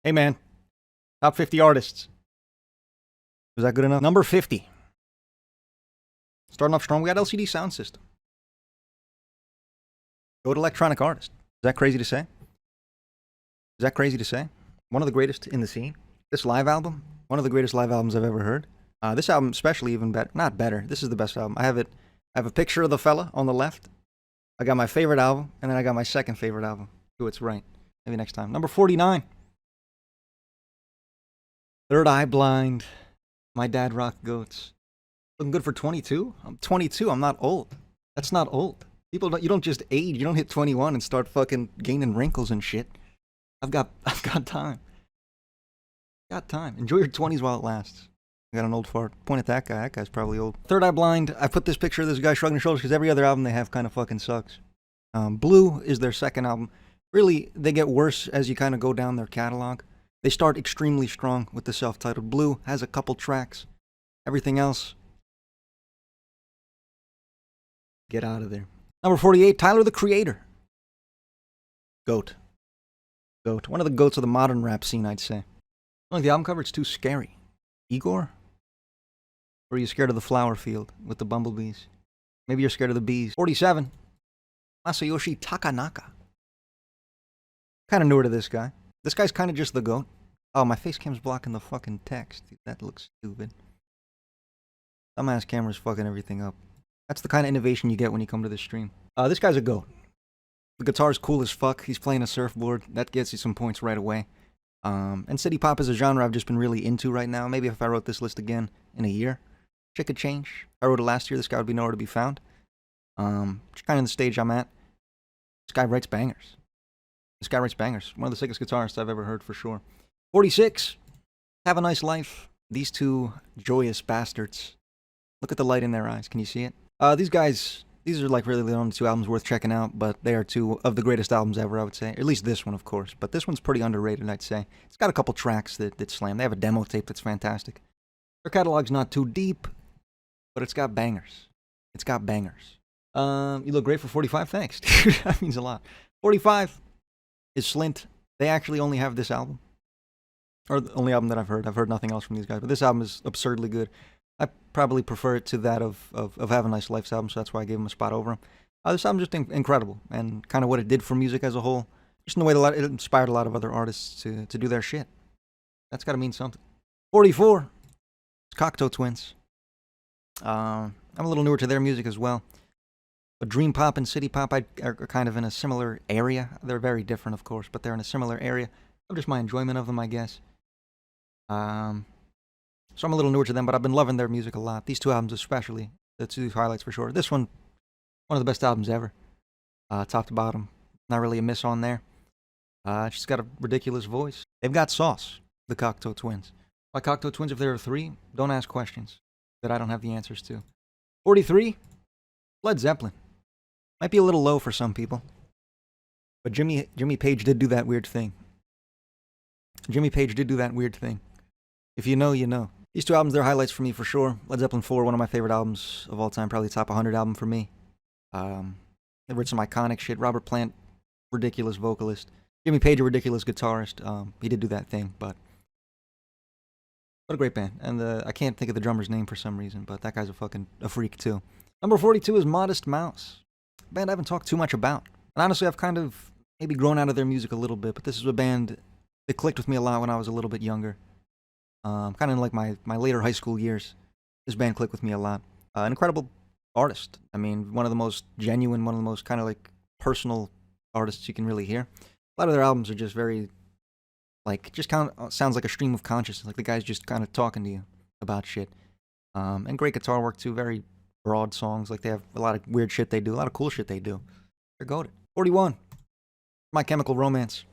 Hey man, top 50 artists. Was that good enough? Number 50. Starting off strong, we got LCD Sound System. Go to electronic artist. Is that crazy to say? Is that crazy to say? One of the greatest in the scene. This live album, one of the greatest live albums I've ever heard. This album, especially, even better. Not better. This is the best album. I have a picture of the fella on the left. I got my favorite album, and then I got my second favorite album. To its right. Maybe next time. Number 49. Third Eye Blind. My Dad Rocked Goats. Looking good for 22? I'm 22. I'm not old. That's not old. You don't just age. You don't hit 21 and start fucking gaining wrinkles and shit. I've got time. Got time. Enjoy your 20s while it lasts. I got an old fart. Point at that guy. That guy's probably old. Third Eye Blind. I put this picture of this guy shrugging his shoulders because every other album they have kind of fucking sucks. Blue is their second album. Really, they get worse as you kind of go down their catalog. They start extremely strong with the self-titled. Blue has a couple tracks. Everything else, get out of there. Number 48, Tyler, the Creator. Goat. One of the goats of the modern rap scene, I'd say. Only the album cover, it's too scary. Igor? Or are you scared of the flower field with the bumblebees? Maybe you're scared of the bees. 47, Masayoshi Takanaka. Kind of newer to this guy. This guy's kind of just the goat. Oh, my face cam's blocking the fucking text. That looks stupid. Dumbass camera's fucking everything up. That's the kind of innovation you get when you come to this stream. This guy's a goat. The guitar's cool as fuck. He's playing a surfboard. That gets you some points right away. And city pop is a genre I've just been really into right now. Maybe if I wrote this list again in a year, shit could change. If I wrote it last year, this guy would be nowhere to be found. Just kind of the stage I'm at. This guy writes bangers. One of the sickest guitarists I've ever heard for sure. 46, Have a Nice Life. These two joyous bastards. Look at the light in their eyes. Can you see it? These are like really the only two albums worth checking out, but they are two of the greatest albums ever, I would say. At least this one, of course. But this one's pretty underrated, I'd say. It's got a couple tracks that slam. They have a demo tape that's fantastic. Their catalog's not too deep, but it's got bangers. You look great for 45. Thanks. That means a lot. 45 is Slint. They actually only have this album. Or the only album that I've heard. I've heard nothing else from these guys. But this album is absurdly good. I probably prefer it to that of Have a Nice Life's album, so that's why I gave him a spot over him. This album's just incredible, and kind of what it did for music as a whole. Just in the way that it inspired a lot of other artists to do their shit. That's got to mean something. 44, it's Cocteau Twins. I'm a little newer to their music as well. But Dream Pop and City Pop are kind of in a similar area. They're very different, of course, but they're in a similar area of just my enjoyment of them, I guess. So I'm a little newer to them, but I've been loving their music a lot. These two albums especially. The two highlights for sure. This one of the best albums ever. Top to bottom. Not really a miss on there. She's got a ridiculous voice. They've got sauce, the Cocteau Twins. Why Cocteau Twins if there are three? Don't ask questions that I don't have the answers to. 43, Led Zeppelin. Might be a little low for some people. But Jimmy Page did do that weird thing. If you know, you know. These two albums, they're highlights for me for sure. Led Zeppelin 4, one of my favorite albums of all time. Probably top 100 album for me. They've written some iconic shit. Robert Plant, ridiculous vocalist. Jimmy Page, a ridiculous guitarist. He did do that thing, but what a great band. And I can't think of the drummer's name for some reason, but that guy's a freak too. Number 42 is Modest Mouse. A band I haven't talked too much about. And honestly, I've kind of maybe grown out of their music a little bit, but this is a band that clicked with me a lot when I was a little bit younger. Kind of in like my later high school years. This band clicked with me a lot. An incredible artist. I mean, one of the most genuine, one of the most kind of like personal artists you can really hear. A lot of their albums are just very, like, just kind of sounds like a stream of consciousness. Like the guy's just kind of talking to you about shit. And great guitar work too. Very broad songs. Like they have a lot of weird shit they do. A lot of cool shit they do. They're goated. 41. My Chemical Romance.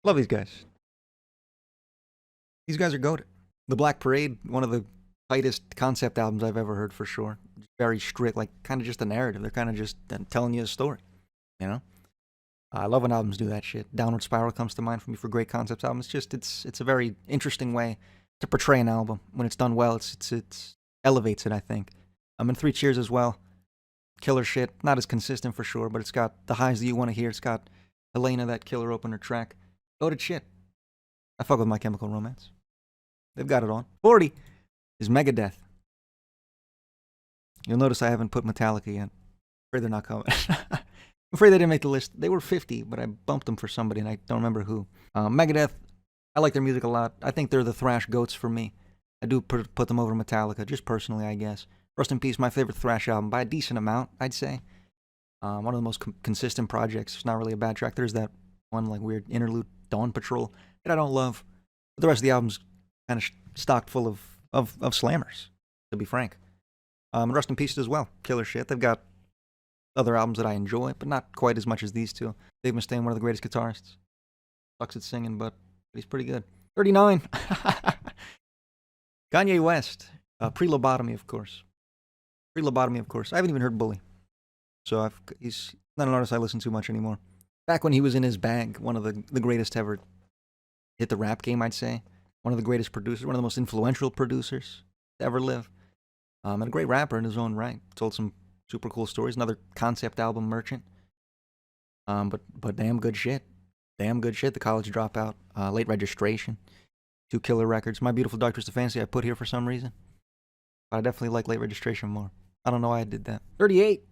Love these guys. These guys are goated. The Black Parade, one of the tightest concept albums I've ever heard for sure. Very strict, like kind of just a narrative. They're kind of just telling you a story, you know? I love when albums do that shit. Downward Spiral comes to mind for me for great concept albums. It's a very interesting way to portray an album. When it's done well, it elevates it, I think. And Three Cheers as well. Killer shit. Not as consistent for sure, but it's got the highs that you want to hear. It's got Helena, that killer opener track. Goated shit. I fuck with My Chemical Romance. They've got it on. 40 is Megadeth. You'll notice I haven't put Metallica yet. Afraid they're not coming. I'm afraid they didn't make the list. They were 50, but I bumped them for somebody, and I don't remember who. Megadeth, I like their music a lot. I think they're the thrash goats for me. I do put them over Metallica, just personally, I guess. Rust in Peace, my favorite thrash album by a decent amount, I'd say. One of the most consistent projects. It's not really a bad track. There's that one like weird interlude, Dawn Patrol, that I don't love. But the rest of the album's kind of stocked full of slammers, to be frank. Rust in Peace as well. Killer shit. They've got other albums that I enjoy, but not quite as much as these two. Dave Mustaine, one of the greatest guitarists. Sucks at singing, but he's pretty good. 39. Kanye West. Pre-lobotomy, of course. Pre-lobotomy, of course. I haven't even heard Bully. So he's not an artist I listen to much anymore. Back when he was in his bag, one of the greatest ever hit the rap game, I'd say. One of the greatest producers, one of the most influential producers to ever live. And a great rapper in his own right. Told some super cool stories. Another concept album merchant. But damn good shit. Damn good shit. The College Dropout. Late Registration. 2 killer records. My Beautiful Dark Twisted Fantasy I put here for some reason. But I definitely like Late Registration more. I don't know why I did that. 38.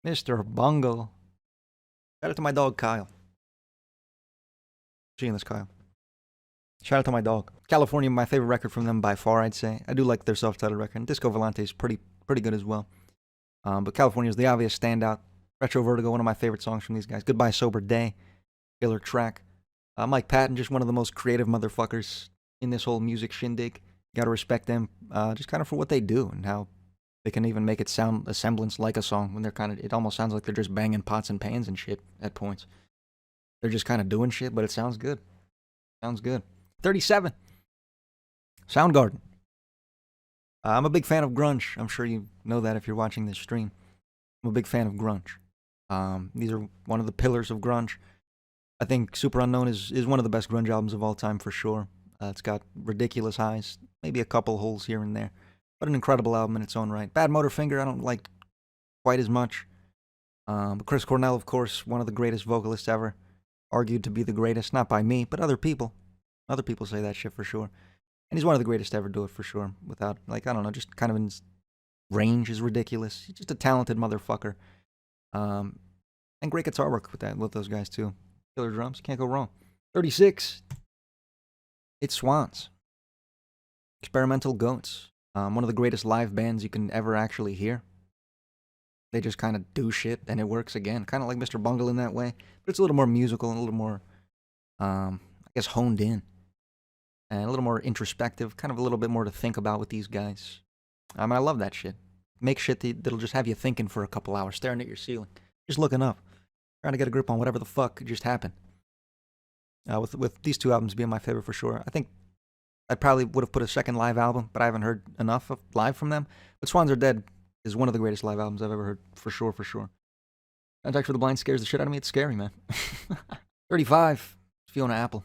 Mr. Bungle. Shout out to my dog, Kyle. Seeing this, Kyle. Shout out to my dog. California, my favorite record from them by far, I'd say. I do like their self-titled record. And Disco Volante is pretty good as well. But California is the obvious standout. Retro Vertigo, one of my favorite songs from these guys. Goodbye Sober Day. Killer track. Mike Patton, just one of the most creative motherfuckers in this whole music shindig. Gotta respect them just kind of for what they do and how they can even make it sound a semblance like a song when they're it almost sounds like they're just banging pots and pans and shit at points. They're just kind of doing shit, but it sounds good. Sounds good. 37. Soundgarden. I'm a big fan of grunge. I'm sure you know that if you're watching this stream. I'm a big fan of grunge. These are one of the pillars of grunge. I think Super Unknown is one of the best grunge albums of all time for sure. It's got ridiculous highs, maybe a couple holes here and there, but an incredible album in its own right. Bad Motorfinger, I don't like quite as much. But Chris Cornell, of course, one of the greatest vocalists ever. Argued to be the greatest, not by me, but other people. Other people say that shit for sure. And he's one of the greatest to ever do it for sure. Without, I don't know, just kind of in his range is ridiculous. He's just a talented motherfucker. And great guitar work with those guys too. Killer drums, can't go wrong. 36. It's Swans. Experimental Goats. One of the greatest live bands you can ever actually hear. They just kind of do shit and it works again. Kind of like Mr. Bungle in that way. But it's a little more musical and a little more, I guess, honed in. And a little more introspective. Kind of a little bit more to think about with these guys. I love that shit. Make shit that'll just have you thinking for a couple hours. Staring at your ceiling. Just looking up. Trying to get a grip on whatever the fuck just happened. With these two albums being my favorite for sure. I think I probably would have put a second live album, but I haven't heard enough of live from them. But Swans Are Dead is one of the greatest live albums I've ever heard, for sure, for sure. Contact for the Blind scares the shit out of me. It's scary, man. 35. Fiona Apple.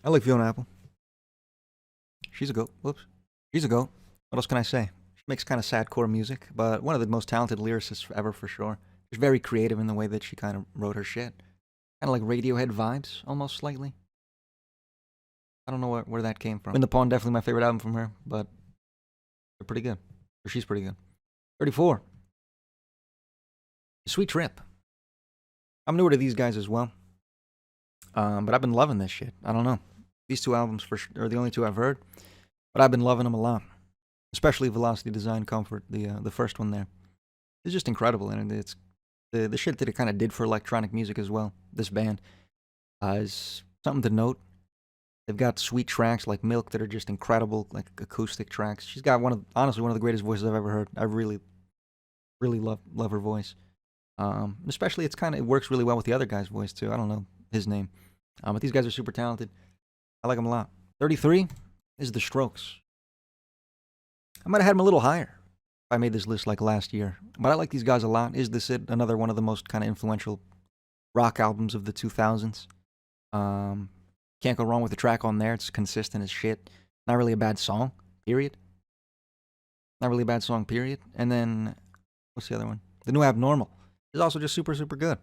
I like Fiona Apple. She's a goat. Whoops. She's a goat. What else can I say? She makes kind of sadcore music, but one of the most talented lyricists ever, for sure. She's very creative in the way that she kind of wrote her shit. Kind of like Radiohead vibes, almost slightly. I don't know where that came from. In the Pawn, definitely my favorite album from her, but they're pretty good. Or she's pretty good. 34. Sweet Trip. I'm newer to these guys as well. But I've been loving this shit. I don't know. These two albums are the only two I've heard, but I've been loving them a lot. Especially Velocity Design Comfort, the first one there. It's just incredible, and it's the shit that it kind of did for electronic music as well. This band is something to note. They've got sweet tracks like Milk that are just incredible, like acoustic tracks. She's got honestly one of the greatest voices I've ever heard. I really, really love her voice. Especially it works really well with the other guy's voice too. I don't know his name, but these guys are super talented. I like them a lot. 33 is The Strokes. I might have had them a little higher if I made this list like last year, but I like these guys a lot. Is This It? Another one of the most kind of influential rock albums of the 2000s. Can't go wrong with the track on there. It's consistent as shit. Not really a bad song, period. Not really a bad song, period. And then, what's the other one? The New Abnormal is also just super, super good.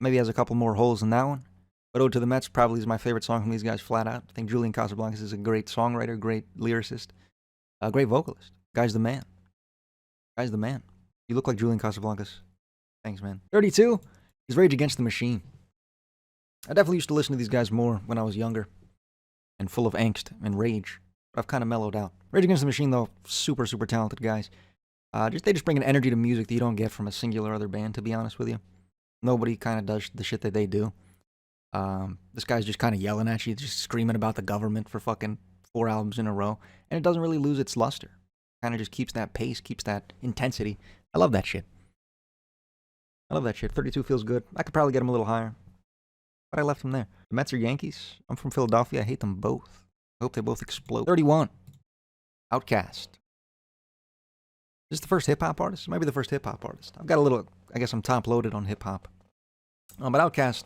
Maybe has a couple more holes than that one. But Ode to the Mets probably is my favorite song from these guys flat out. I think Julian Casablancas is a great songwriter, great lyricist, a great vocalist. Guy's the man. Guy's the man. You look like Julian Casablancas. Thanks, man. 32 is Rage Against the Machine. I definitely used to listen to these guys more when I was younger and full of angst and rage. But I've kind of mellowed out. Rage Against the Machine, though, super, super talented guys. They just bring an energy to music that you don't get from a singular other band, to be honest with you. Nobody kind of does the shit that they do. This guy's just kind of yelling at you, just screaming about the government for fucking 4 albums in a row. And it doesn't really lose its luster. Kind of just keeps that pace, keeps that intensity. I love that shit. I love that shit. 32 feels good. I could probably get him a little higher. But I left him there. The Mets or Yankees? I'm from Philadelphia. I hate them both. I hope they both explode. 31. Outkast. Is this the first hip-hop artist? Maybe the first hip-hop artist. I've got a little, I guess I'm top-loaded on hip-hop. But Outkast,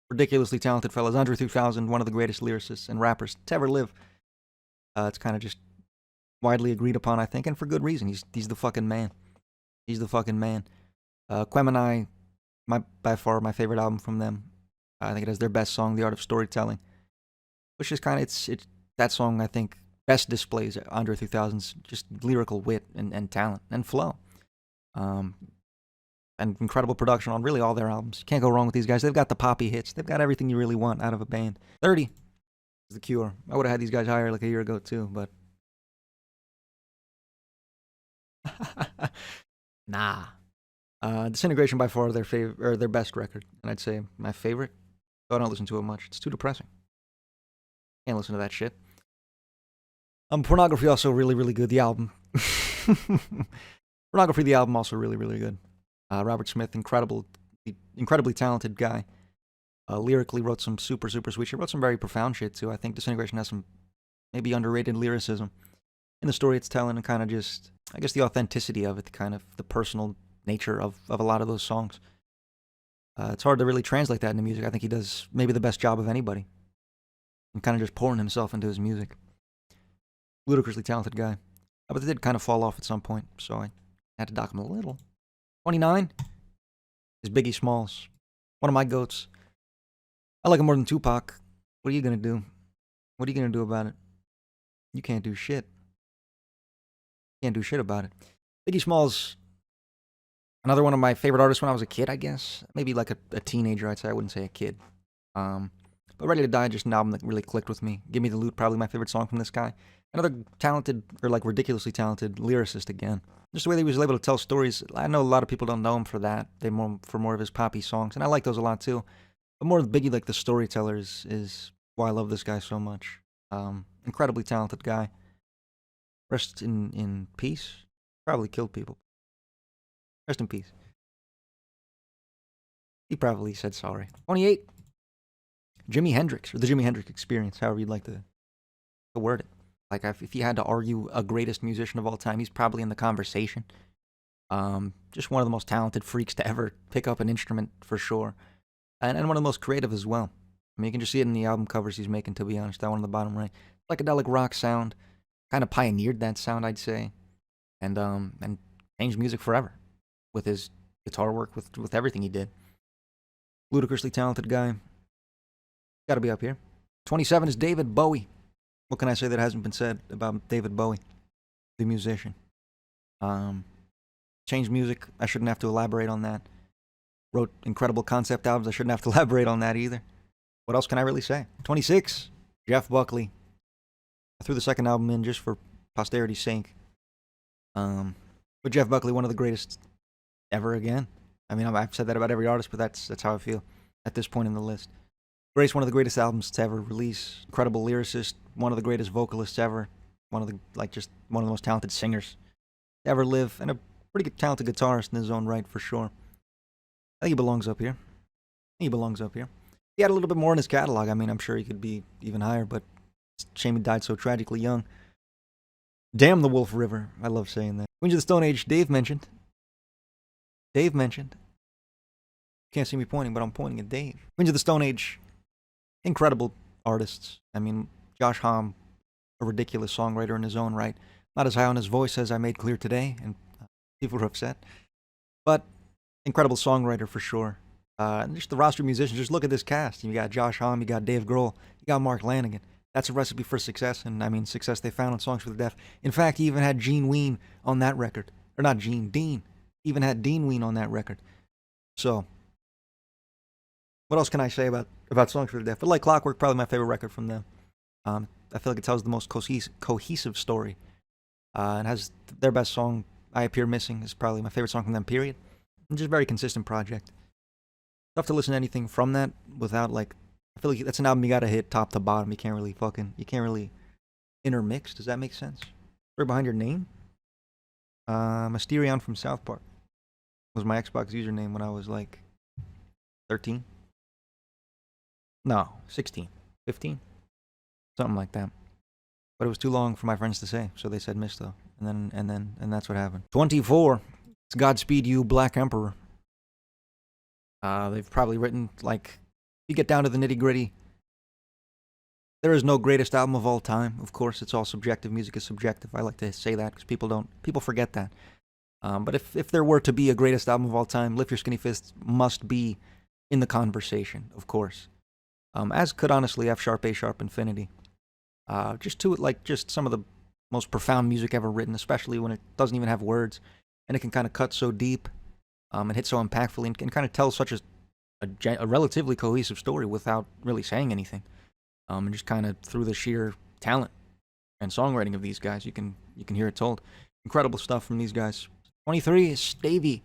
ridiculously talented fellas. Andre 3000, one of the greatest lyricists and rappers to ever live. It's kind of just widely agreed upon, I think, and for good reason. He's the fucking man. He's the fucking man. Quem by far my favorite album from them. I think it has their best song, The Art of Storytelling, which is kind of, it's that song, I think, best displays Andre 3000's just lyrical wit and talent and flow. And incredible production on really all their albums. You can't go wrong with these guys. They've got the poppy hits. They've got everything you really want out of a band. 30 is The Cure. I would have had these guys higher like a year ago too, but nah. Disintegration by far their best record, and I'd say my favorite. So I don't listen to it much. It's too depressing. Can't listen to that shit. Pornography also really, really good. The album. Pornography, the album, also really, really good. Robert Smith, incredibly talented guy. Lyrically wrote some super, super sweet shit. Wrote some very profound shit too. I think Disintegration has some maybe underrated lyricism in the story it's telling, and kind of just, I guess, the authenticity of it, kind of the personal nature of a lot of those songs. It's hard to really translate that into music. I think he does maybe the best job of anybody. And kind of just pouring himself into his music. Ludicrously talented guy. But they did kind of fall off at some point, so I had to dock him a little. 29 is Biggie Smalls. One of my goats. I like him more than Tupac. What are you going to do? What are you going to do about it? You can't do shit. You can't do shit about it. Biggie Smalls, another one of my favorite artists when I was a kid, I guess. Maybe like a teenager, I'd say. I wouldn't say a kid. But Ready to Die, just an album that really clicked with me. Give Me the Loot, probably my favorite song from this guy. Another talented, or like ridiculously talented lyricist again. Just the way that he was able to tell stories. I know a lot of people don't know him for that. They for more of his poppy songs, and I like those a lot too. But more Biggie, like the storyteller, is why I love this guy so much. Incredibly talented guy. Rest in peace. Probably killed people. Rest in peace. He probably said sorry. 28. Jimi Hendrix, or the Jimi Hendrix Experience, however you'd like to word it. Like, if you had to argue a greatest musician of all time, he's probably in the conversation. Just one of the most talented freaks to ever pick up an instrument, for sure. And one of the most creative as well. I mean, you can just see it in the album covers he's making, to be honest. That one on the bottom right. Psychedelic rock sound. Kind of pioneered that sound, I'd say. And changed music forever. With his guitar work, with everything he did. Ludicrously talented guy. Gotta be up here. 27 is David Bowie. What can I say that hasn't been said about David Bowie, the musician? Changed music. I shouldn't have to elaborate on that. Wrote incredible concept albums. I shouldn't have to elaborate on that either. What else can I really say? 26, Jeff Buckley. I threw the second album in just for posterity's sake. But Jeff Buckley, one of the greatest ever again. I mean, I've said that about every artist, but that's how I feel at this point in the list. Grace, one of the greatest albums to ever release. Incredible lyricist, one of the greatest vocalists ever. One of the most talented singers to ever live, and a pretty good, talented guitarist in his own right, for sure. I think he belongs up here. He belongs up here. He had a little bit more in his catalog. I mean, I'm sure he could be even higher, but it's a shame he died so tragically young. Damn the Wolf River. I love saying that. Queens of the Stone Age, Dave mentioned. Dave mentioned. You can't see me pointing, but I'm pointing at Dave. Queens of the Stone Age. Incredible artists. I mean, Josh Homme, a ridiculous songwriter in his own right. Not as high on his voice as I made clear today, and people were upset. But incredible songwriter for sure. And just the roster of musicians, just look at this cast. You got Josh Homme, you got Dave Grohl, you got Mark Lanigan. That's a recipe for success, and I mean success they found on Songs for the Deaf. In fact, he even had Gene Ween on that record. Or not Gene, Dean. He even had Dean Ween on that record. So, what else can I say about Songs for the Deaf? But like Clockwork, probably my favorite record from them. I feel like it tells the most cohesive story. And has their best song, I Appear Missing, is probably my favorite song from them, period. And just a very consistent project. Tough to listen to anything from that without, like, I feel like that's an album you gotta hit top to bottom. You can't really intermix. Does that make sense? Story behind your name? Mysterion from South Park was my Xbox username when I was like 13. No, 16, 15, something like that. But it was too long for my friends to say, so they said Mysto, and that's what happened. 24. It's Godspeed You, Black Emperor. They've probably written, like, you get down to the nitty gritty. There is no greatest album of all time. Of course, it's all subjective. Music is subjective. I like to say that because people forget that. But if there were to be a greatest album of all time, Lift Your Skinny Fists must be in the conversation, of course. As could honestly F Sharp, A Sharp, Infinity. Just some of the most profound music ever written, especially when it doesn't even have words, and it can kind of cut so deep, and hit so impactfully, and can kind of tell such a relatively cohesive story without really saying anything. And just kind of through the sheer talent and songwriting of these guys, you can hear it told. Incredible stuff from these guys. 23 is Stevie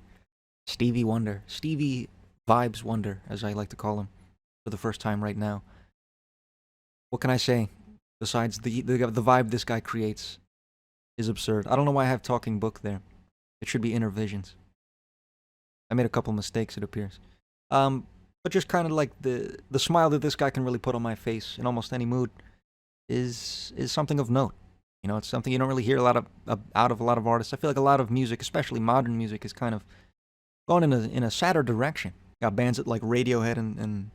Wonder. Stevie Vibes Wonder, as I like to call him, for the first time right now. What can I say? Besides the vibe this guy creates is absurd. I don't know why I have Talking Book there. It should be Inner Visions. I made a couple mistakes, it appears. But just kind of like the smile that this guy can really put on my face in almost any mood is something of note. You know, it's something you don't really hear out of a lot of artists. I feel like a lot of music, especially modern music, is kind of going in a sadder direction. Got bands like Radiohead and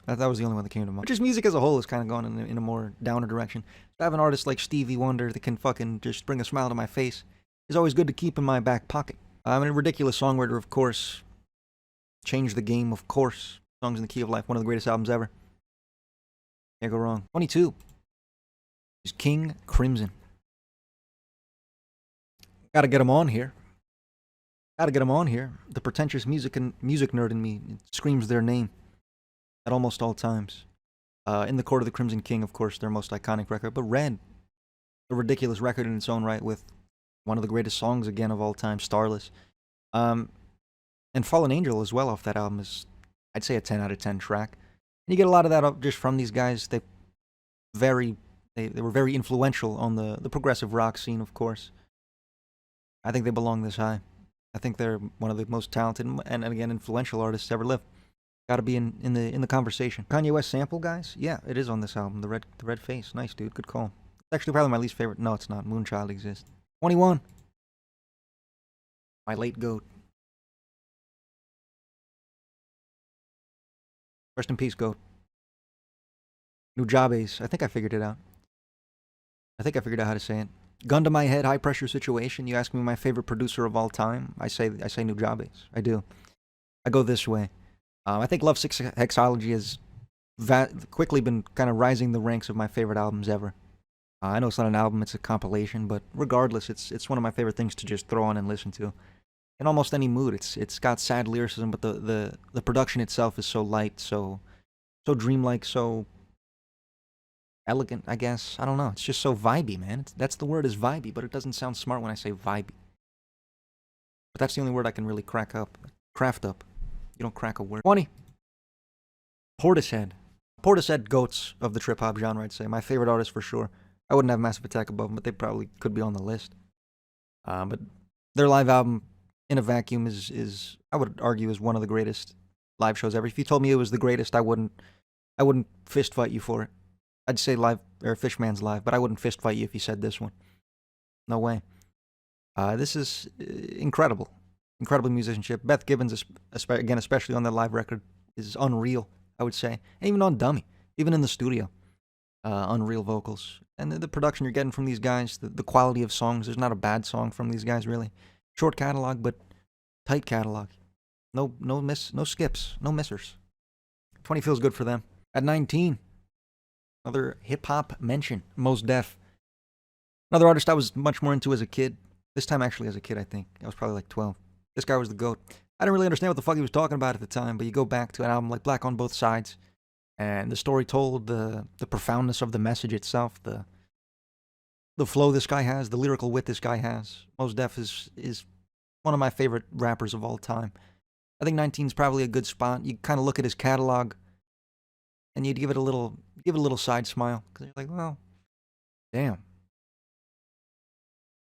that was the only one that came to mind. But just music as a whole is kind of going in a more downer direction. So I have an artist like Stevie Wonder that can fucking just bring a smile to my face is always good to keep in my back pocket. I'm a ridiculous songwriter, of course. Change the Game, of course. Songs in the Key of Life, one of the greatest albums ever. Can't go wrong. 22 is King Crimson. Gotta get him on here. The pretentious music nerd in me screams their name at almost all times. In the Court of the Crimson King, of course, their most iconic record. But Red, a ridiculous record in its own right with one of the greatest songs again of all time, Starless. And Fallen Angel as well off that album is, I'd say, a 10 out of 10 track. And you get a lot of that up just from these guys. They were very influential on the progressive rock scene, of course. I think they belong this high. I think they're one of the most talented and again influential artists to ever live. Got to be in the conversation. Kanye West sample, guys? Yeah, it is on this album. The red face. Nice, dude. Good call. It's actually probably my least favorite. No, it's not. Moonchild exists. 21. My late goat. Rest in peace, goat. Nujabes. I think I figured it out. I think I figured out how to say it. Gun to my head, high pressure situation. You ask me my favorite producer of all time. I say Nujabes. I do. I go this way. I think Love Six Hexology has quickly been kind of rising the ranks of my favorite albums ever. I know it's not an album, it's a compilation, but regardless, it's one of my favorite things to just throw on and listen to. In almost any mood, it's got sad lyricism, but the production itself is so light, so dreamlike, so elegant, I guess. I don't know. It's just so vibey, man. That's the word, is vibey, but it doesn't sound smart when I say vibey. But that's the only word I can really craft up. You don't crack a word. 20. Portishead. Portishead goats of the trip hop genre, I'd say. My favorite artist for sure. I wouldn't have Massive Attack above them, but they probably could be on the list. But their live album, In a Vacuum, is I would argue is one of the greatest live shows ever. If you told me it was the greatest, I wouldn't fist fight you for it. I'd say live or Fishmans live, but I wouldn't fist fight you if you said this one. No way. This is incredible. Incredible musicianship. Beth Gibbons, again, especially on that live record, is unreal, I would say. And even on Dummy, even in the studio, unreal vocals. And the production you're getting from these guys, the quality of songs, there's not a bad song from these guys, really. Short catalog, but tight catalog. No skips, no missers. 20 feels good for them. At 19, another hip hop mention, Mos Def. Another artist I was much more into as a kid. This time actually as a kid, I think. I was probably like 12. This guy was the GOAT. I didn't really understand what the fuck he was talking about at the time, but you go back to an album like Black on Both Sides, and the story told, the profoundness of the message itself, the flow this guy has, the lyrical wit this guy has. Mos Def is one of my favorite rappers of all time. I think 19 is probably a good spot. You kind of look at his catalog, and you'd give it a little side smile, because you're like, well, damn.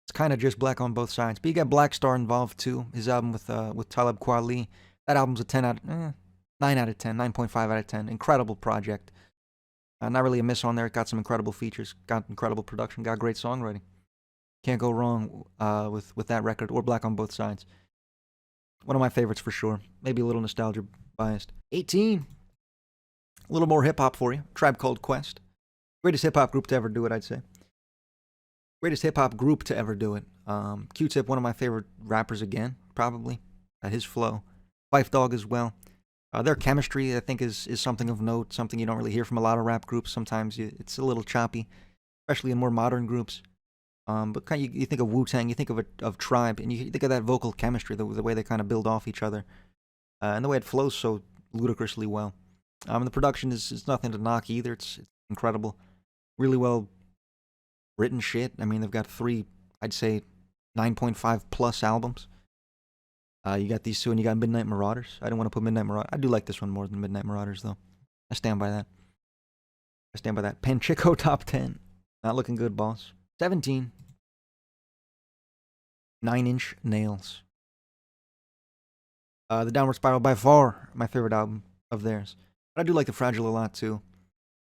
It's kind of just Black on Both Sides. But you got Black Star involved too. His album with Talib Kweli. That album's a 9 out of 10, 9.5 out of 10. Incredible project. Not really a miss on there. It got some incredible features, got incredible production, got great songwriting. Can't go wrong with that record or Black on Both Sides. One of my favorites for sure. Maybe a little nostalgia biased. 18. A little more hip hop for you. Tribe Called Quest. Greatest hip hop group to ever do it, I'd say. Greatest hip hop group to ever do it. Q-Tip, one of my favorite rappers again, probably. His flow. Phife Dawg as well. Their chemistry, I think, is something of note, something you don't really hear from a lot of rap groups. Sometimes it's a little choppy, especially in more modern groups. But kind of, you think of Wu-Tang, you think of Tribe, and you think of that vocal chemistry, the way they kind of build off each other, and the way it flows so ludicrously well. The production is nothing to knock either. It's incredible. Really well written shit. I mean, they've got 3, I'd say, 9.5 plus albums. You got these two, and you got Midnight Marauders. I didn't want to put Midnight Marauders. I do like this one more than Midnight Marauders, though. I stand by that. Panchico top 10. Not looking good, boss. 17. 9 Inch Nails. The Downward Spiral, by far my favorite album of theirs. But I do like The Fragile a lot, too.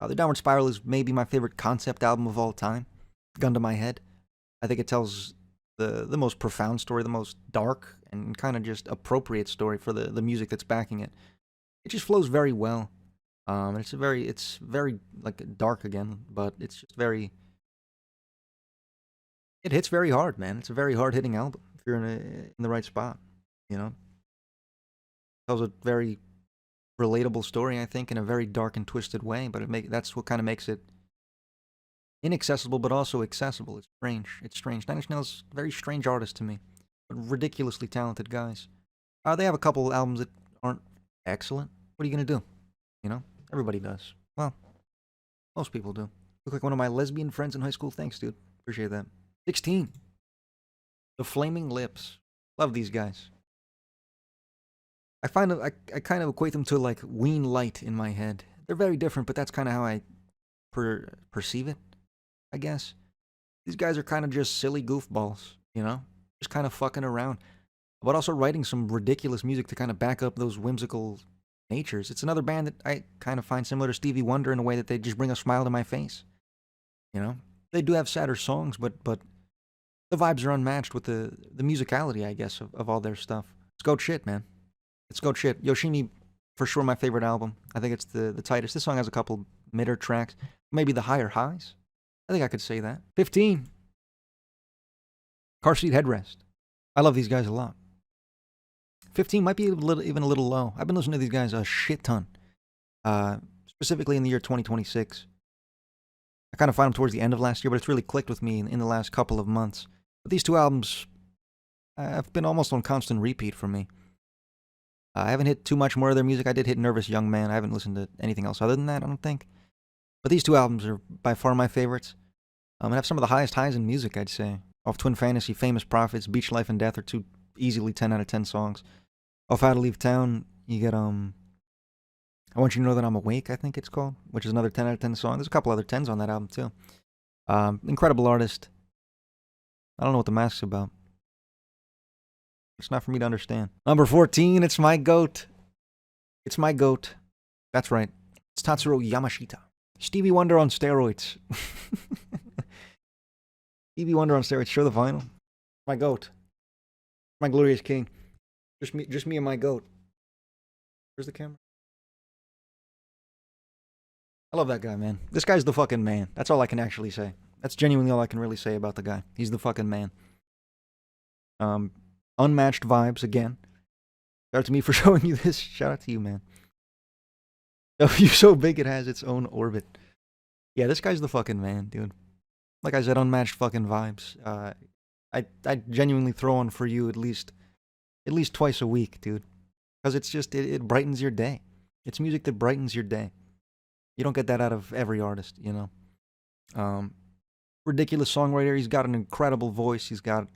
The Downward Spiral is maybe my favorite concept album of all time. Gun to my head. I think it tells the most profound story, the most dark and kind of just appropriate story for the music that's backing it. It just flows very well. It's very like dark again, but it's just very. It hits very hard, man. It's a very hard hitting album if you're in the right spot. You know, tells a very relatable story, I think, in a very dark and twisted way. But that's what kind of makes it inaccessible, but also accessible. It's strange. It's strange. Nine Inch Nails, very strange artist to me, but ridiculously talented guys. They have a couple albums that aren't excellent. What are you gonna do? You know, everybody does. Well, most people do. Look like one of my lesbian friends in high school. Thanks, dude. Appreciate that. 16. The Flaming Lips. Love these guys. I kind of equate them to like Ween Light in my head. They're very different, but that's kind of how I perceive it, I guess. These guys are kind of just silly goofballs, you know? Just kind of fucking around. But also writing some ridiculous music to kind of back up those whimsical natures. It's another band that I kind of find similar to Stevie Wonder in a way that they just bring a smile to my face. You know? They do have sadder songs, but the vibes are unmatched with the musicality, I guess, of all their stuff. It's goat shit, man. It's goat shit. Yoshimi, for sure, my favorite album. I think it's the tightest. This song has a couple midder tracks. Maybe the higher highs. I think I could say that. 15. Car Seat Headrest. I love these guys a lot. 15 might be even a little low. I've been listening to these guys a shit ton. Specifically in the year 2026. I kind of found them towards the end of last year, but it's really clicked with me in the last couple of months. But these two albums have been almost on constant repeat for me. I haven't hit too much more of their music. I did hit Nervous Young Man. I haven't listened to anything else other than that, I don't think. But these two albums are by far my favorites. And have some of the highest highs in music, I'd say. Off Twin Fantasy, Famous Prophets, Beach Life and Death are two easily 10 out of 10 songs. Off How to Leave Town, you get, I Want You to Know That I'm Awake, I think it's called, which is another 10 out of 10 song. There's a couple other 10s on that album, too. Incredible artist. I don't know what the mask's about. It's not for me to understand. Number 14, it's my goat. It's my goat. That's right. It's Tatsuro Yamashita. Stevie Wonder on steroids. Stevie Wonder on steroids. Show the vinyl. My goat. My glorious king. Just me and my goat. Where's the camera? I love that guy, man. This guy's the fucking man. That's all I can actually say. That's genuinely all I can really say about the guy. He's the fucking man. Unmatched vibes, again. Shout out to me for showing you this. Shout out to you, man. W so big it has its own orbit. Yeah, this guy's the fucking man, dude. Like I said, unmatched fucking vibes. I genuinely throw on for you at least twice a week, dude. Because it's just it brightens your day. It's music that brightens your day. You don't get that out of every artist, you know. Ridiculous songwriter. He's got an incredible voice. He's a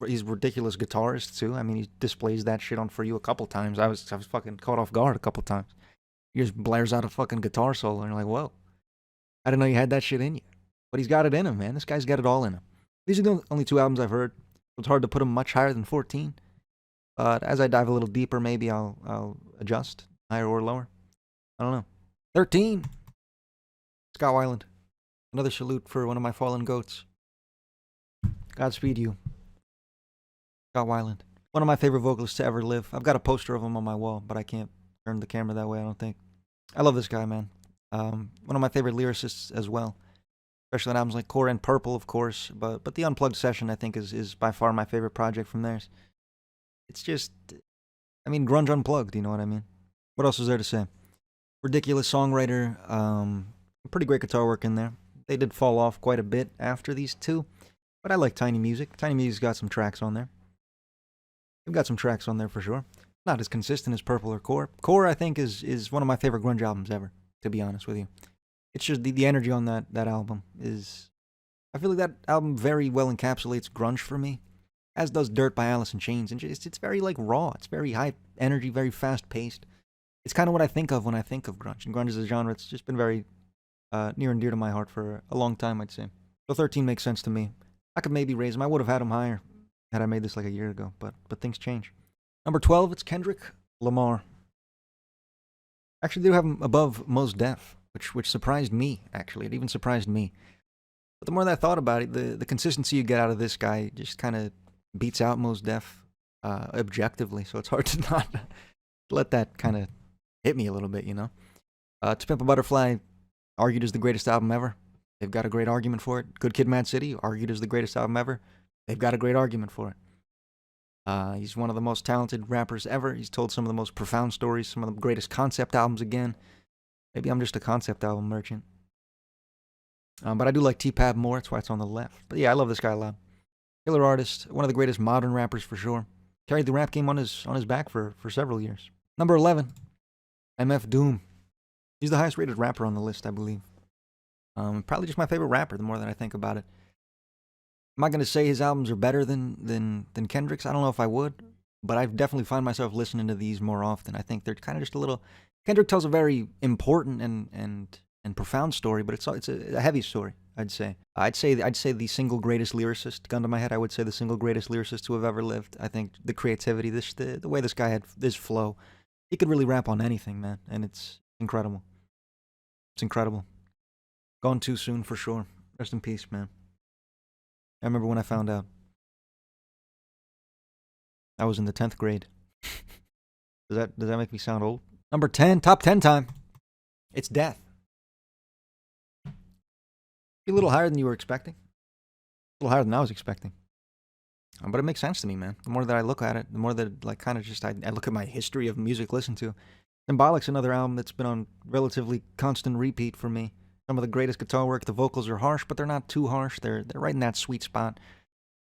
ridiculous guitarist too. I mean, he displays that shit on For You a couple times. I was fucking caught off guard a couple times. He just blares out a fucking guitar solo, and you're like, whoa, I didn't know you had that shit in you. But he's got it in him, man. This guy's got it all in him. These are the only 2 albums I've heard. It's hard to put him much higher than 14. But as I dive a little deeper, maybe I'll adjust higher or lower. I don't know. 13. Scott Weiland. Another salute for one of my fallen goats. Godspeed you. Scott Weiland. One of my favorite vocalists to ever live. I've got a poster of him on my wall, but I can't turn the camera that way, I don't think. I love this guy, man. One of my favorite lyricists as well. Especially on albums like Core and Purple, of course. But the Unplugged session, I think, is by far my favorite project from theirs. It's just, I mean, grunge unplugged, you know what I mean? What else is there to say? Ridiculous songwriter. Pretty great guitar work in there. They did fall off quite a bit after these 2. But I like Tiny Music. Tiny Music's got some tracks on there. They've got some tracks on there for sure. Not as consistent as Purple or Core. Core, I think, is one of my favorite grunge albums ever, to be honest with you. It's just the energy on that album is... I feel like that album very well encapsulates grunge for me, as does Dirt by Alice in Chains. And it's very, like, raw. It's very high energy, very fast-paced. It's kind of what I think of when I think of grunge. And grunge as a genre, it's just been very near and dear to my heart for a long time, I'd say. So 13 makes sense to me. I could maybe raise him. I would have had him higher had I made this like a year ago, but things change. Number 12, it's Kendrick Lamar. Actually, they do have him above Mos Def, which surprised me, actually. It even surprised me. But the more that I thought about it, the consistency you get out of this guy just kind of beats out Mos Def objectively, so it's hard to not let that kind of hit me a little bit, you know? To Pimp a Butterfly, argued as the greatest album ever. They've got a great argument for it. Good Kid, Mad City, argued as the greatest album ever. They've got a great argument for it. He's one of the most talented rappers ever. He's told some of the most profound stories, some of the greatest concept albums again. Maybe I'm just a concept album merchant. But I do like T-Pab more, that's why it's on the left. But yeah, I love this guy a lot. Killer artist, one of the greatest modern rappers for sure. Carried the rap game on his back for several years. Number 11, MF Doom. He's the highest rated rapper on the list, I believe. Probably just my favorite rapper, the more that I think about it. I'm not going to say his albums are better than Kendrick's. I don't know if I would, but I definitely find myself listening to these more often. I think they're kind of just a little... Kendrick tells a very important and profound story, but it's a heavy story, I'd say. I'd say the single greatest lyricist, gun to my head, I would say the single greatest lyricist to have ever lived. I think the creativity, the way this guy had this flow, he could really rap on anything, man, and it's incredible. It's incredible. Gone too soon for sure. Rest in peace, man. I remember when I found out. I was in the 10th grade. Does that make me sound old? Number 10, top 10 time. It's Death. A little higher than you were expecting. A little higher than I was expecting. But it makes sense to me, man. The more that I look at it, the more that, like, kind of just I look at my history of music listened to. Symbolic's another album that's been on relatively constant repeat for me. Some of the greatest guitar work. The vocals are harsh, but they're not too harsh. They're right in that sweet spot.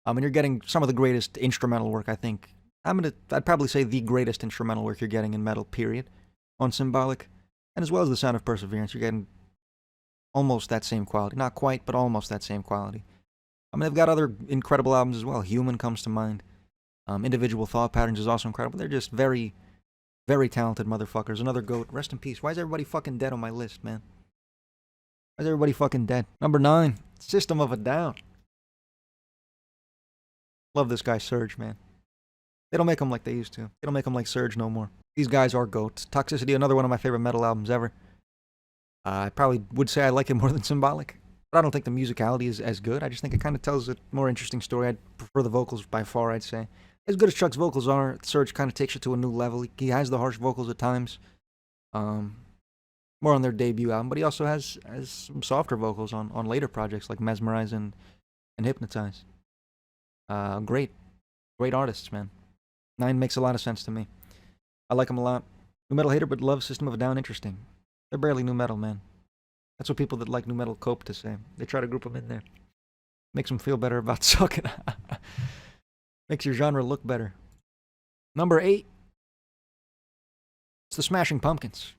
And you're getting some of the greatest instrumental work, I think. I'd probably say the greatest instrumental work you're getting in metal, period, on Symbolic. And as well as The Sound of Perseverance, you're getting almost that same quality. Not quite, but almost that same quality. I mean, they've got other incredible albums as well. Human comes to mind. Individual Thought Patterns is also incredible. They're just very, very talented motherfuckers. Another GOAT. Rest in peace. Why is everybody fucking dead on my list, man? Why is everybody fucking dead? Number 9, System of a Down. Love this guy, Surge, man. They don't make them like they used to. They don't make them like Surge no more. These guys are GOATs. Toxicity, another one of my favorite metal albums ever. I probably would say I like it more than Symbolic. But I don't think the musicality is as good. I just think it kind of tells a more interesting story. I'd prefer the vocals by far, I'd say. As good as Chuck's vocals are, Surge kind of takes it to a new level. He has the harsh vocals at times. More on their debut album, but he also has some softer vocals on later projects like Mesmerize and Hypnotize. Great artists, man. 9 makes a lot of sense to me. I like them a lot. Nu metal hater, but love System of a Down. Interesting. They're barely nu metal, man. That's what people that like nu metal cope to say. They try to group them in there. Makes them feel better about sucking. Makes your genre look better. Number 8. It's the Smashing Pumpkins.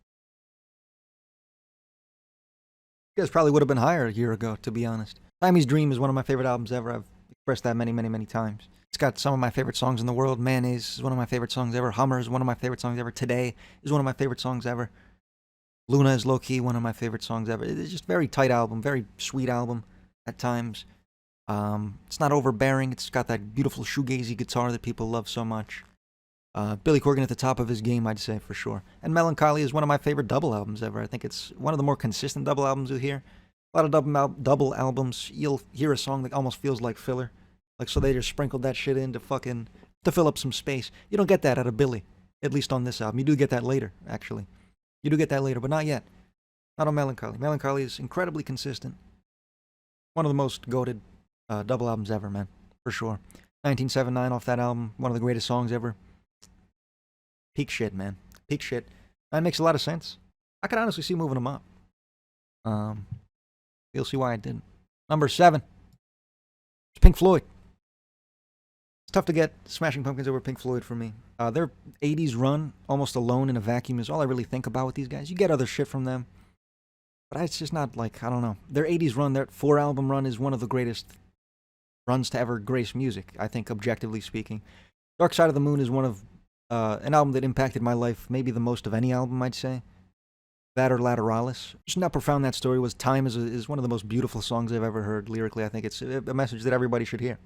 You guys probably would have been higher a year ago, to be honest. Siamese Dream is one of my favorite albums ever. I've expressed that many, many, many times. It's got some of my favorite songs in the world. Mayonnaise is one of my favorite songs ever. Hummer is one of my favorite songs ever. Today is one of my favorite songs ever. Luna is low-key one of my favorite songs ever. It's just a very tight album, very sweet album at times. It's not overbearing. It's got that beautiful shoegazy guitar that people love so much. Billy Corgan at the top of his game, I'd say, for sure. And Melancholy is one of my favorite double albums ever. I think it's one of the more consistent double albums you'll hear. A lot of double albums, you'll hear a song that almost feels like filler. Like, so they just sprinkled that shit in to fill up some space. You don't get that out of Billy, at least on this album. You do get that later, actually. You do get that later, but not yet. Not on Melancholy. Melancholy is incredibly consistent. One of the most goated double albums ever, man. For sure. 1979 off that album. One of the greatest songs ever. Peak shit, man. Peak shit. That makes a lot of sense. I could honestly see moving them up. You'll see why I didn't. Number 7. It's Pink Floyd. It's tough to get Smashing Pumpkins over Pink Floyd for me. Their 80s run, Almost Alone in a Vacuum, is all I really think about with these guys. You get other shit from them. But it's just not like, I don't know. Their 80s run, their 4-album run is one of the greatest runs to ever grace music, I think, objectively speaking. Dark Side of the Moon is one of an album that impacted my life maybe the most of any album, I'd say. That or Lateralis. Just how profound that story was. Time is one of the most beautiful songs I've ever heard lyrically. I think it's a message that everybody should hear.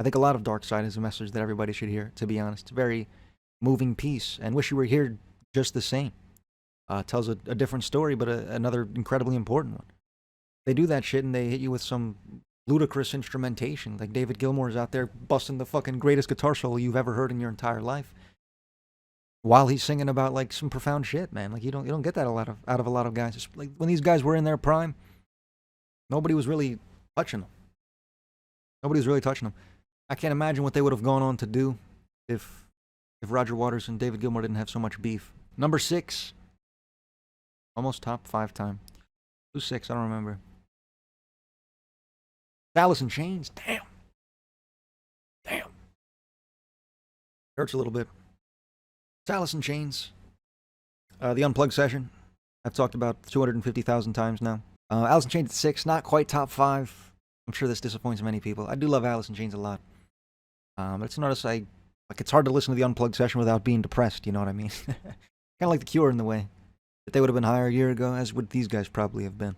I think a lot of Dark Side is a message that everybody should hear, to be honest. It's a very moving piece, and Wish You Were Here just the same. Tells a different story, but another incredibly important one. They do that shit, and they hit you with some ludicrous instrumentation. Like David Gilmour is out there busting the fucking greatest guitar solo you've ever heard in your entire life, while he's singing about like some profound shit, man. Like you don't get that out of a lot of guys. It's like when these guys were in their prime, nobody was really touching them. Nobody was really touching them. I can't imagine what they would have gone on to do if Roger Waters and David Gilmour didn't have so much beef. Number 6. Almost top 5 time. Who's 6? I don't remember. Alice in Chains. Damn. Hurts a little bit. It's Alice in Chains. The Unplugged session. I've talked about 250,000 times now. Alice in Chains at 6. Not quite top 5. I'm sure this disappoints many people. I do love Alice in Chains a lot. But it's an artist it's hard to listen to the Unplugged session without being depressed, you know what I mean? Kind of like The Cure in the way that they would have been higher a year ago, as would these guys probably have been.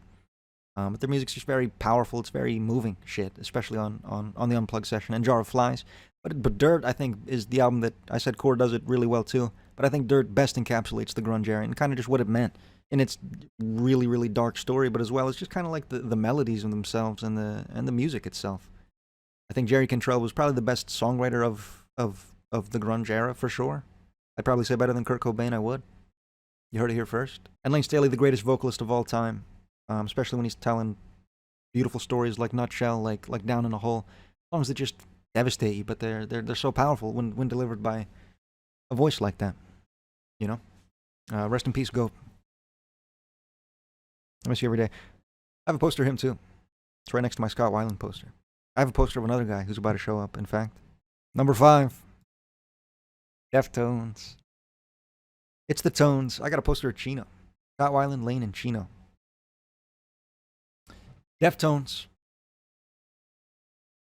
But their music's just very powerful. It's very moving shit, especially on the Unplugged session. And Jar of Flies. But Dirt, I think, is the album that I said Core does it really well too. But I think Dirt best encapsulates the grunge era and kind of just what it meant in its really, really dark story, but as well as just kind of like the melodies of themselves and the music itself. I think Jerry Cantrell was probably the best songwriter of the grunge era for sure. I'd probably say better than Kurt Cobain. I would. You heard it here first. And Lane Staley, the greatest vocalist of all time, especially when he's telling beautiful stories like Nutshell, like Down in a Hole, songs that just devastate you, but they're so powerful when delivered by a voice like that. You know, rest in peace, Goat. I miss you every day. I have a poster of him too. It's right next to my Scott Weiland poster. I have a poster of another guy who's about to show up, in fact. Number 5. Deftones. It's the Tones. I got a poster of Chino. Scott Weiland, Lane, and Chino. Deftones.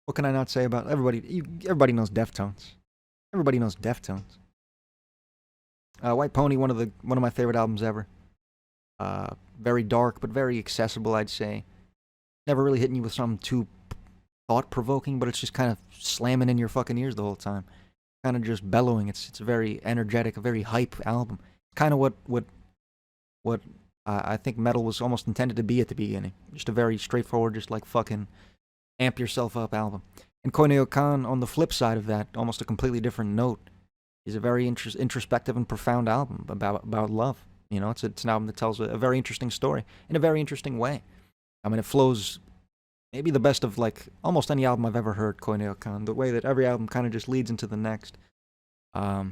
What can I not say about everybody? Everybody knows Deftones. Everybody knows Deftones. White Pony, one of my favorite albums ever. Very dark, but very accessible, I'd say. Never really hitting you with something too thought-provoking, but it's just kind of slamming in your fucking ears the whole time. Kind of just bellowing. It's a very energetic, a very hype album. Kind of what I think metal was almost intended to be at the beginning. Just a very straightforward, just like fucking amp yourself up album. And Koineo Kan, on the flip side of that, almost a completely different note, is a very introspective and profound album about love. You know, it's an album that tells a very interesting story in a very interesting way. I mean, it flows maybe the best of like almost any album I've ever heard, Koineo Kan. The way that every album kind of just leads into the next. A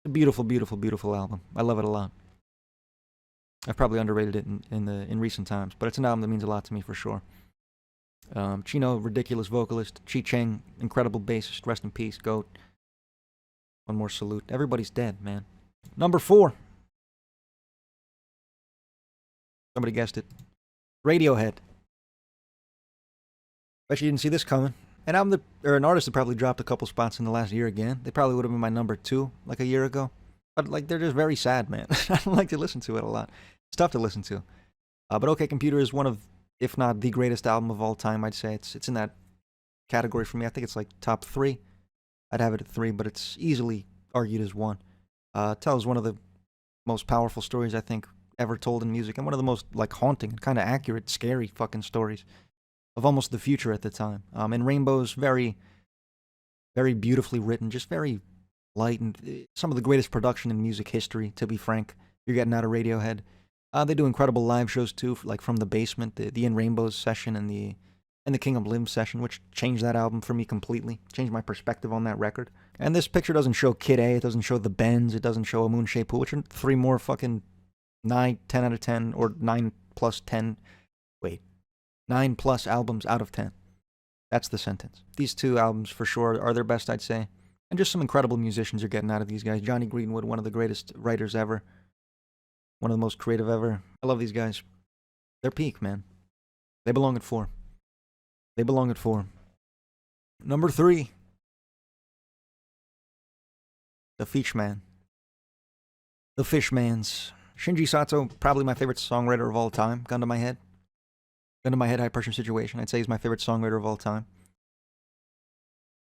A beautiful, beautiful, beautiful album. I love it a lot. I've probably underrated it in recent times, but it's an album that means a lot to me for sure. Chino, ridiculous vocalist. Chi Cheng, incredible bassist. Rest in peace, GOAT. One more salute. Everybody's dead, man. Number 4. Somebody guessed it. Radiohead. Bet you didn't see this coming. An album that, or an artist that probably dropped a couple spots in the last year again. They probably would have been my number 2 like a year ago. But like they're just very sad, man. I don't like to listen to it a lot. It's tough to listen to. But OK Computer is one of, if not the greatest album of all time, I'd say. It's in that category for me. I think it's like top 3. I'd have it at 3, but it's easily argued as 1. Tells one of the most powerful stories I think ever told in music, and one of the most like haunting and kind of accurate, scary fucking stories of almost the future at the time. And Rainbow's very, very beautifully written, just very light, and some of the greatest production in music history, to be frank. You're getting out of Radiohead. They do incredible live shows too, like from the basement, the In Rainbows session and the King of Limbs session, which changed that album for me completely, changed my perspective on that record. And this picture doesn't show Kid A, it doesn't show The Bends, it doesn't show A Moon-Shaped Pool, which are 3 more fucking 9, 10 out of 10, or 9 plus 10, 9 plus albums out of 10. That's the sentence. These 2 albums for sure are their best, I'd say. And just some incredible musicians you're getting out of these guys. Johnny Greenwood, one of the greatest writers ever. One of the most creative ever. I love these guys. They're peak, man. They belong at 4. They belong at 4. Number 3. The Fishman. The Fishmans. Shinji Sato, probably my favorite songwriter of all time. Gun to my head. Gun to my head, high pressure situation. I'd say he's my favorite songwriter of all time.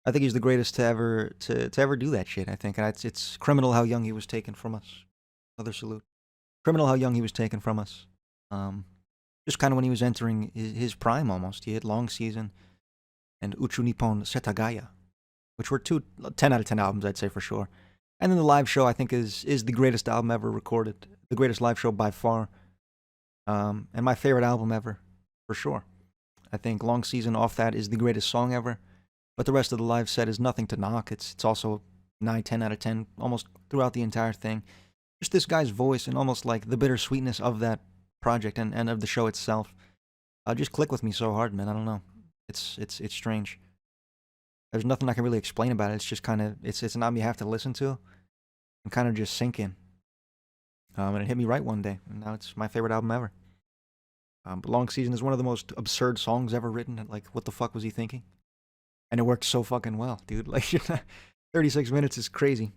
I think he's the greatest to ever do that shit, I think. And it's criminal how young he was taken from us. Another salute. Criminal how young he was taken from us. Just kind of when he was entering his prime almost. He had Long Season and Uchu Nippon Setagaya, which were 2 10 out of 10 albums, I'd say for sure. And then the live show, I think, is the greatest album ever recorded. The greatest live show by far. And my favorite album ever, for sure. I think Long Season off that is the greatest song ever. But the rest of the live set is nothing to knock. It's also 9, 10 out of 10, almost throughout the entire thing. Just this guy's voice and almost like the bittersweetness of that project and of the show itself. Just click with me so hard, man. I don't know. It's strange. There's nothing I can really explain about it. It's just kind of, it's an album you have to listen to and kind of just sink in. And it hit me right one day. And now it's my favorite album ever. But Long Season is one of the most absurd songs ever written. Like, what the fuck was he thinking? And it worked so fucking well, dude. Like, 36 minutes is crazy.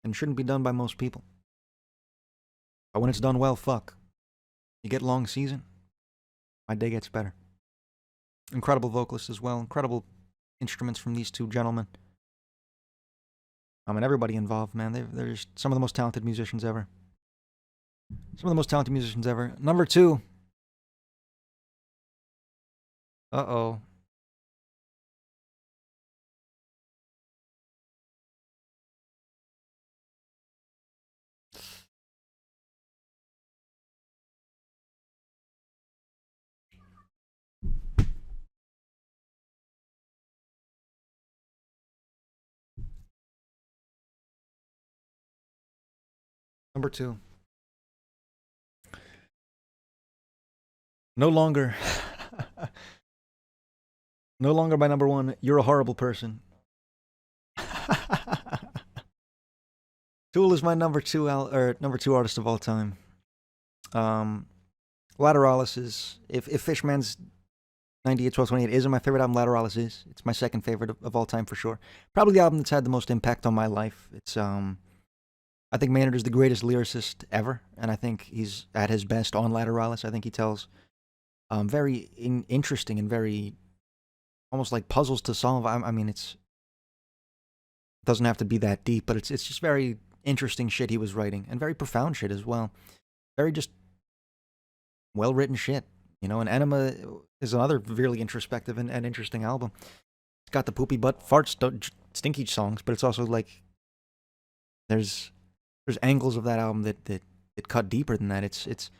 And shouldn't be done by most people. But when it's done well, fuck. You get Long Season, my day gets better. Incredible vocalists as well. Incredible instruments from these 2 gentlemen. And everybody involved, man. They're just some of the most talented musicians ever. Some of the most talented musicians ever. Number 2. Uh-oh. Number 2. No longer. No longer my number 1. You're a horrible person. Tool is my number 2 artist of all time. Lateralis is, if Fishman's 98-12-28 isn't my favorite album, Lateralis is. It's my second favorite of all time for sure. Probably the album that's had the most impact on my life. It's I think Maynard is the greatest lyricist ever, and I think he's at his best on Lateralis. I think he tells very interesting and very almost like puzzles to solve. I mean, it doesn't have to be that deep, but it's just very interesting shit he was writing, and very profound shit as well. Very just well-written shit, you know. And Enema is another really introspective and interesting album. It's got the poopy butt farts, stinky songs, but it's also like there's angles of that album that cut deeper than that. It's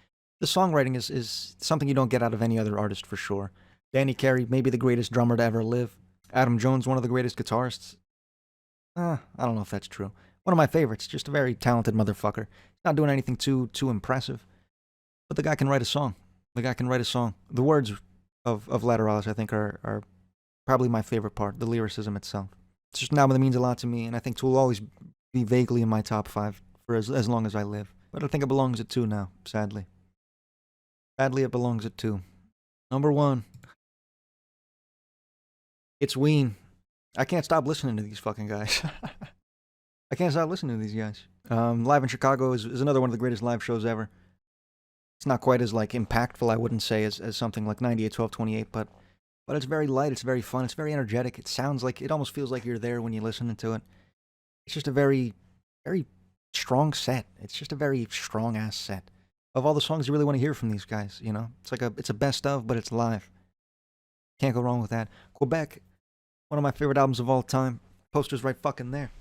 the songwriting is something you don't get out of any other artist for sure. Danny Carey, maybe the greatest drummer to ever live. Adam Jones, one of the greatest guitarists. I don't know if that's true. One of my favorites. Just a very talented motherfucker. He's not doing anything too impressive. But the guy can write a song. The guy can write a song. The words of Lateralis, I think, are probably my favorite part. The lyricism itself. It's just an album that means a lot to me, and I think will always be vaguely in my top 5 for as long as I live. But I think it belongs at 2 now, sadly. Sadly, it belongs at 2. Number 1. It's Ween. I can't stop listening to these fucking guys. I can't stop listening to these guys. Live in Chicago is another one of the greatest live shows ever. It's not quite as like impactful, I wouldn't say, as something like 98, 12, 28, but it's very light, it's very fun, it's very energetic. It sounds like, it almost feels like you're there when you're listening to it. It's just a very, very strong set. It's just a very strong-ass set. Of all the songs you really want to hear from these guys, you know? It's a best of, but it's live. Can't go wrong with that. Quebec, one of my favorite albums of all time. Poster's right fucking there.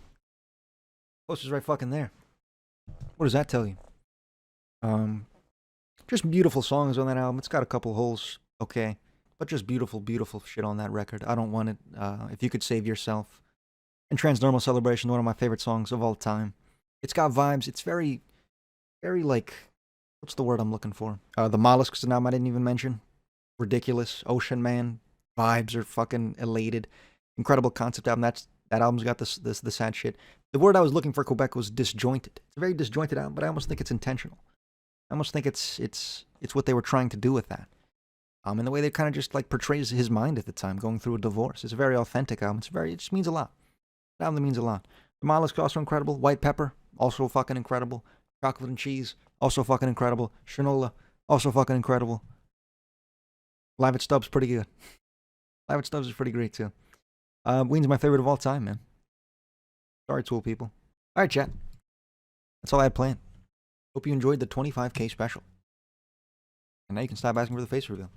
Poster's right fucking there. What does that tell you? Just beautiful songs on that album. It's got a couple holes, okay. But just beautiful, beautiful shit on that record. I don't want it. If You Could Save Yourself. And Transdermal Celebration, one of my favorite songs of all time. It's got vibes. It's very, very like, what's the word I'm looking for? The Mollusks, an album I didn't even mention. Ridiculous. Ocean Man. Vibes are fucking elated. Incredible concept album. That album's got the sad shit. The word I was looking for, Quebec, was disjointed. It's a very disjointed album, but I almost think it's intentional. I almost think it's what they were trying to do with that. And the way they kind of just like portrays his mind at the time, going through a divorce. It's a very authentic album. It just means a lot. An album that means a lot. The Mollusk, also incredible. White Pepper, also fucking incredible. Chocolate and Cheese, also fucking incredible. Shinola, also fucking incredible. Live at Stubbs, pretty good. Live at Stubbs is pretty great too. Ween's my favorite of all time, man. Sorry, Tool people. All right, chat. That's all I had planned. Hope you enjoyed the 25K special. And now you can stop asking for the face reveal.